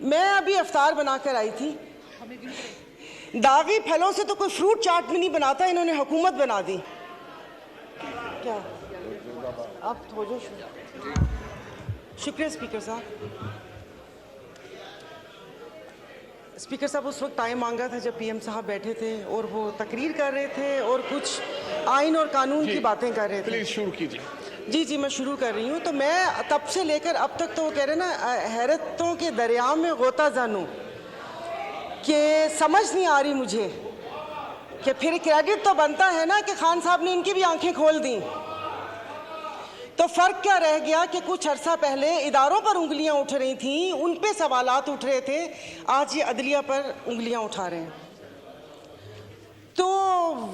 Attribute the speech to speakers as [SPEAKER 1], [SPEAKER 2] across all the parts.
[SPEAKER 1] मैं अभी अफ्तार बनाकर आई थी। दागी फलों से तो कोई फ्रूट चाट भी नहीं बनाता, इन्होंने हुकूमत बना दी। क्या आप थोड़ा शुक्रिया स्पीकर साहब। स्पीकर साहब उस वक्त टाइम मांगा था जब पीएम साहब बैठे थे और वो तकरीर कर रहे थे और कुछ आइन और कानून की बातें कर रहे थे।
[SPEAKER 2] प्लीज शुरू कीजिए।
[SPEAKER 1] जी मैं शुरू कर रही हूँ। तो मैं तब से लेकर अब तक तो वो कह रहे ना हैरतों के दरिया में गोता जानूं कि समझ नहीं आ रही मुझे कि फिर क्रेडिट तो बनता है ना कि खान साहब ने इनकी भी आंखें खोल दी। तो फ़र्क क्या रह गया कि कुछ अरसा पहले इदारों पर उंगलियां उठ रही थीं, उन पे सवालात उठ रहे थे, आज ये अदलिया पर उंगलियां उठा रहे हैं। तो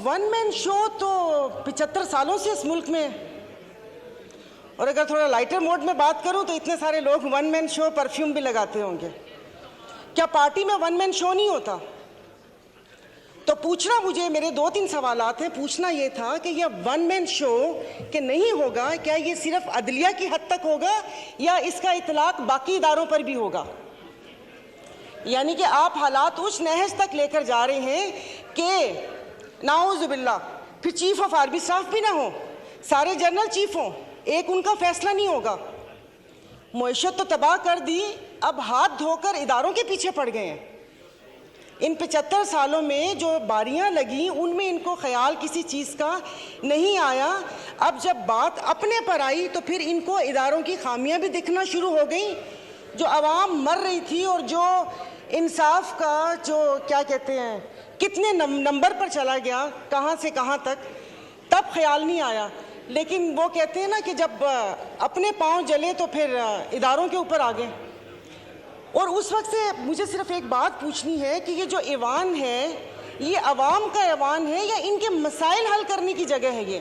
[SPEAKER 1] वन मैन शो तो 75 सालों से इस मुल्क में, और अगर थोड़ा लाइटर मोड में बात करूं तो इतने सारे लोग वन मैन शो परफ्यूम भी लगाते होंगे। क्या पार्टी में वन मैन शो नहीं होता? तो पूछना मुझे मेरे 2-3 सवालात हैं। पूछना ये था कि यह वन मैन शो कि नहीं होगा, क्या ये सिर्फ अदलिया की हद तक होगा या इसका इतलाक बाकी इदारों पर भी होगा? यानी कि आप हालात उस नहज तक लेकर जा रहे हैं कि नाउज़ुबिल्लाह फिर चीफ ऑफ आर्मी स्टाफ भी ना हो, सारे जनरल चीफ हों, एक उनका फैसला नहीं होगा। मुईशत तो तबाह कर दी, अब हाथ धोकर इदारों के पीछे पड़ गए हैं। इन 75 सालों में जो बारियां लगी उनमें इनको ख्याल किसी चीज़ का नहीं आया। अब जब बात अपने पर आई तो फिर इनको इदारों की खामियां भी दिखना शुरू हो गई। जो आवाम मर रही थी और जो इंसाफ का जो क्या कहते हैं कितने नंबर पर चला गया, कहाँ से कहाँ तक, तब ख्याल नहीं आया। लेकिन वो कहते हैं ना कि जब अपने पाँव जले तो फिर इदारों के ऊपर आ गए। और उस वक्त से मुझे सिर्फ एक बात पूछनी है कि ये जो ऐवान है ये अवाम का ऐवान है या इनके मसाइल हल करने की जगह है? ये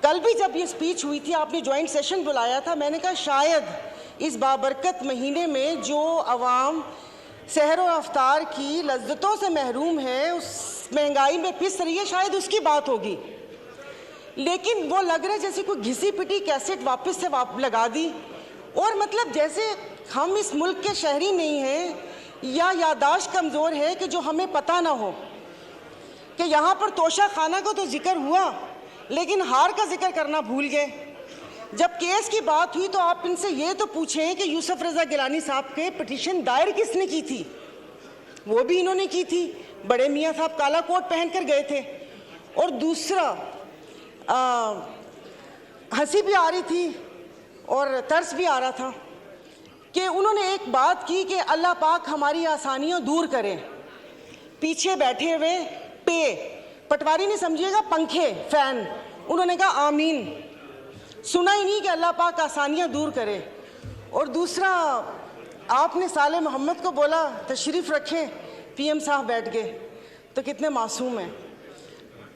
[SPEAKER 1] कल भी जब ये स्पीच हुई थी, आपने जॉइंट सेशन बुलाया था, मैंने कहा शायद इस बाबरकत महीने में जो अवाम सहर व अफ्तार की लज्जतों से महरूम है, उस महंगाई में पिस रही है, शायद उसकी बात होगी। लेकिन वो लग रहा है जैसे कोई घिसी पिटी कैसेट वापस से लगा दी, और मतलब जैसे हम इस मुल्क के शहरी नहीं हैं या यादाश्त कमज़ोर है कि जो हमें पता ना हो कि यहाँ पर तोशा खाना का तो जिक्र हुआ लेकिन हार का जिक्र करना भूल गए। जब केस की बात हुई तो आप इनसे ये तो पूछें कि यूसुफ रज़ा गिलानी साहब के पिटीशन दायर किसने की थी? वो भी इन्होंने की थी, बड़े मियाँ साहब काला कोट पहन कर गए थे। और दूसरा हंसी भी आ रही थी और तरस भी आ रहा था कि उन्होंने एक बात की कि अल्लाह पाक हमारी आसानियां दूर करें। पीछे बैठे हुए पटवारी नहीं समझिएगा, पंखे फैन, उन्होंने कहा आमीन। सुना ही नहीं कि अल्लाह पाक आसानियां दूर करे। और दूसरा आपने साले मोहम्मद को बोला तशरीफ़ रखें, पीएम साहब बैठ गए, तो कितने मासूम हैं।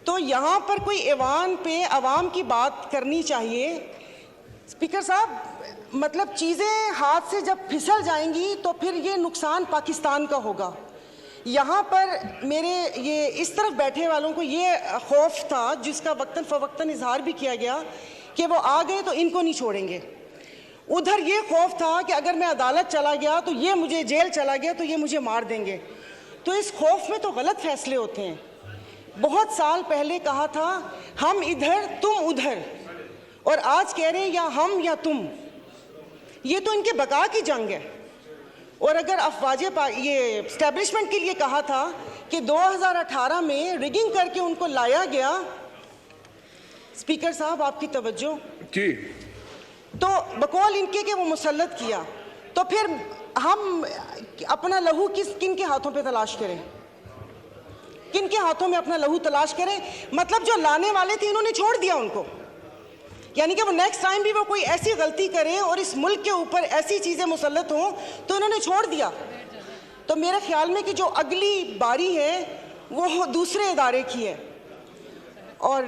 [SPEAKER 1] तो यहाँ पर कोई ऐवान पे अवाम की बात करनी चाहिए। स्पीकर साहब, मतलब चीज़ें हाथ से जब फिसल जाएंगी तो फिर ये नुकसान पाकिस्तान का होगा। यहाँ पर मेरे ये इस तरफ बैठे वालों को ये खौफ था, जिसका वक्तन फ़वक्तन इजहार भी किया गया कि वो आ गए तो इनको नहीं छोड़ेंगे। उधर ये खौफ था कि अगर मैं अदालत चला गया तो ये मुझे, जेल चला गया तो ये मुझे मार देंगे। तो इस खौफ में तो गलत फैसले होते हैं। बहुत साल पहले कहा था हम इधर तुम उधर, और आज कह रहे हैं या हम या तुम। ये तो इनके बका की जंग है। और अगर अफवाज ये एस्टेब्लिशमेंट के लिए कहा था कि 2018 में रिगिंग करके उनको लाया गया, स्पीकर साहब आपकी तवज्जो
[SPEAKER 2] जी,
[SPEAKER 1] तो बकौल इनके कि वो मुसल्लत किया, तो फिर हम अपना लहू किन के हाथों पे तलाश करें? किन के हाथों में अपना लहू तलाश करें? मतलब जो लाने वाले थे इन्होंने छोड़ दिया उनको, यानी कि वो नेक्स्ट टाइम भी वो कोई ऐसी गलती करें और इस मुल्क के ऊपर ऐसी चीज़ें मुसल्लत हों तो इन्होंने छोड़ दिया। तो मेरे ख्याल में कि जो अगली बारी है वो दूसरे इदारे की है। और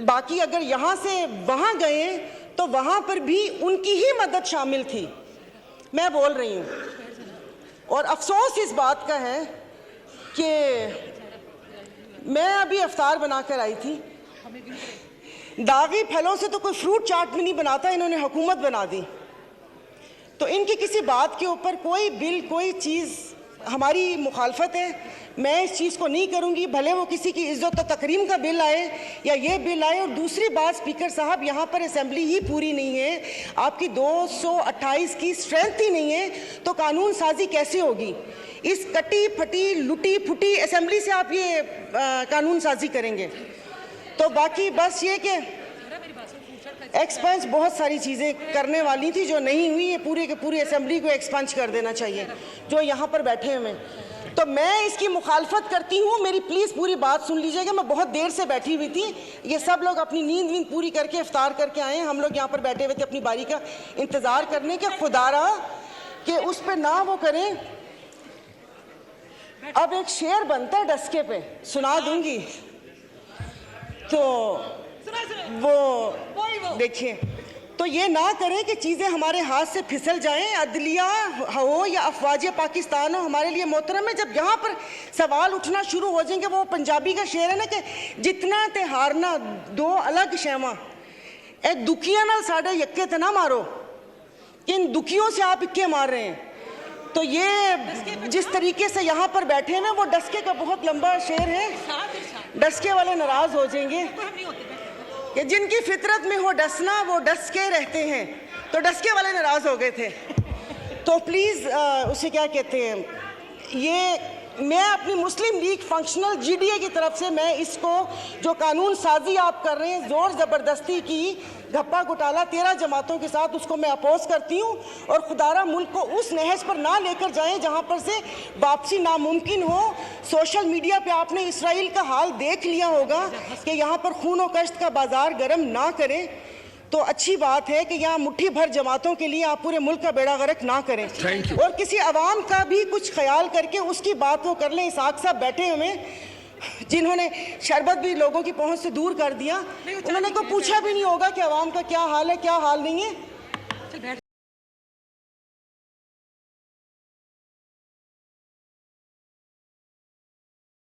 [SPEAKER 1] बाकी अगर यहाँ से वहाँ गए तो वहाँ पर भी उनकी ही मदद शामिल थी, मैं बोल रही हूँ। और अफसोस इस बात का है कि मैं अभी अफ्तार बनाकर आई थी, दागी फलों से तो कोई फ्रूट चाट भी नहीं बनाता, इन्होंने हुकूमत बना दी। तो इनकी किसी बात के ऊपर कोई बिल, कोई चीज़ हमारी मुखालफत है, मैं इस चीज़ को नहीं करूंगी, भले वो किसी की इज्जत और तकरीम का बिल आए या ये बिल आए। और दूसरी बात स्पीकर साहब, यहाँ पर असेंबली ही पूरी नहीं है, आपकी 228 की स्ट्रेंथ ही नहीं है, तो कानून साजी कैसे होगी? इस कटी फटी लुटी फुटी असेंबली से आप ये कानून साजी करेंगे? तो बाकी बस ये कि एक्सपंज बहुत सारी चीज़ें करने वाली थी जो नहीं हुई, ये पूरे के पूरी असेंबली को एक्सपंज कर देना चाहिए जो यहाँ पर बैठे हुए। तो मैं इसकी मुखालफत करती हूँ, मेरी प्लीज़ पूरी बात सुन लीजिएगा। मैं बहुत देर से बैठी हुई थी, ये सब लोग अपनी नींद वींद पूरी करके इफ्तार करके आए हैं, हम लोग यहाँ पर बैठे हुए थे अपनी बारी का इंतज़ार करने के। खुदारा कि उस पर ना वो करें। अब एक शेर बनता है डस्के पे, सुना दूंगी। तो वो देखिए, तो ये ना करें कि चीज़ें हमारे हाथ से फिसल जाएं, अदलिया हो या अफवाज पाकिस्तान हो, हमारे लिए मोहतरम है। जब यहाँ पर सवाल उठना शुरू हो जाएंगे, वो पंजाबी का शेर है ना कि जितना ते हारना दो अलग शैवा, ए दुखिया नाल साढ़े यक्के ते ना मारो, इन दुखियों से आप इक्के मार रहे हैं। तो ये जिस तरीके से यहाँ पर बैठे हैं ना, वो डस्के का बहुत लंबा शेर है, डस्के वाले नाराज हो जाएंगे कि जिनकी फितरत में हो डसना वो डस के रहते हैं, तो डस्के वाले नाराज हो गए थे। तो प्लीज़ उसे क्या कहते हैं, ये मैं अपनी मुस्लिम लीग फंक्शनल जीडीए की तरफ से मैं इसको जो कानून साजी आप कर रहे हैं ज़ोर ज़बरदस्ती की घप्पा घोटाला 13 जमातों के साथ, उसको मैं अपोज करती हूँ। और खुदारा मुल्क को उस नहज पर ना लेकर जाएं जहाँ पर से वापसी नामुमकिन हो। सोशल मीडिया पे आपने इसराइल का हाल देख लिया होगा कि यहाँ पर खून और कश्त का बाजार गर्म ना करें। तो अच्छी बात है कि यहाँ मुट्ठी भर जमातों के लिए आप पूरे मुल्क का बेड़ा गर्क ना करें, और किसी अवाम का भी कुछ ख्याल करके उसकी बात को कर लें। इसाक साहब बैठे हुए जिन्होंने शरबत भी लोगों की पहुंच से दूर कर दिया, उन्होंने को पूछा भी नहीं होगा कि अवाम का क्या हाल है क्या हाल नहीं है।